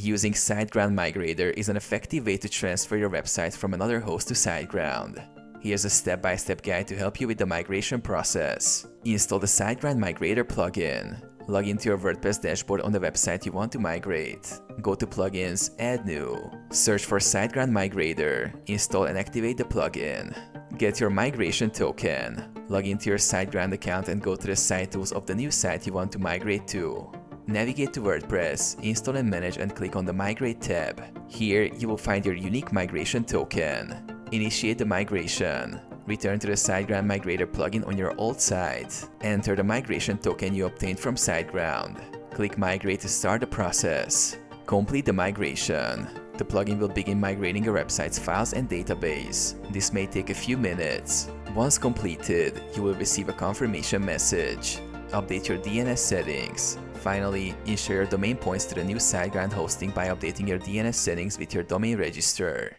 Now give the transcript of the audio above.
Using SiteGround Migrator is an effective way to transfer your website from another host to SiteGround. Here's a step-by-step guide to help you with the migration process. Install the SiteGround Migrator plugin. Log into your WordPress dashboard on the website you want to migrate. Go to Plugins, Add New. Search for SiteGround Migrator. Install and activate the plugin. Get your migration token. Log into your SiteGround account and go to the site tools of the new site you want to migrate to. Navigate to WordPress, install and manage, and click on the Migrate tab. Here, you will find your unique migration token. Initiate the migration. Return to the SiteGround Migrator plugin on your old site. Enter the migration token you obtained from SiteGround. Click Migrate to start the process. Complete the migration. The plugin will begin migrating your website's files and database. This may take a few minutes. Once completed, you will receive a confirmation message. Update your DNS settings. Finally, ensure your domain points to the new SiteGround hosting by updating your DNS settings with your domain register.